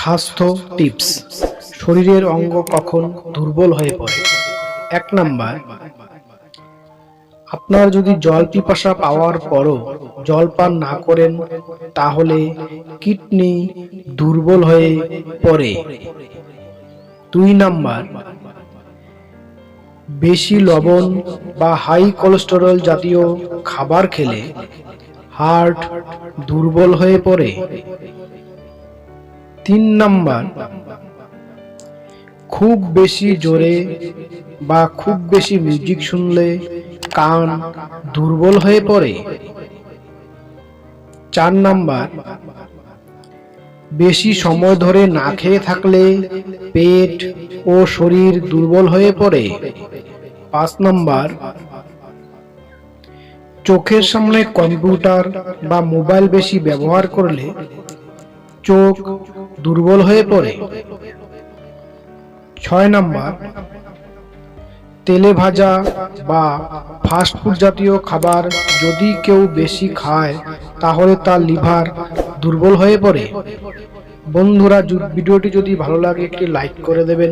স্বাস্থ্য টিপস। শরীরের অঙ্গ কখন দুর্বল হয়ে পড়ে। 1 নাম্বার, আপনার যদি জল পিপাসা পাওয়ার পরও জল পান না করেন তাহলে কিডনি দুর্বল হয়ে পড়ে। 2 নাম্বার, বেশি লবণ বা হাই কোলেস্টেরল জাতীয় খাবার খেলে হার্ট দুর্বল হয়ে পড়ে। 3 নাম্বার, খুব বেশি জোরে বা খুব বেশি মিউজিক শুনলে কান দুর্বল হয়ে পড়ে। 4 নাম্বার, বেশি সময় ধরে না খেয়ে থাকলে পেট ও শরীর দুর্বল হয়ে পড়ে। 5 নাম্বার, চোখের সামনে কম্পিউটার বা মোবাইল বেশি ব্যবহার করলে চোখ দুর্বল হয়ে পড়ে। 6 নাম্বার, তেলে ভাজা বা ফাস্টফুড জাতীয় খাবার যদি কেউ বেশি খায় তাহলে তার লিভার দুর্বল হয়ে পড়ে। বন্ধুরা, ভিডিওটি যদি ভালো লাগে একটি লাইক করে দেবেন।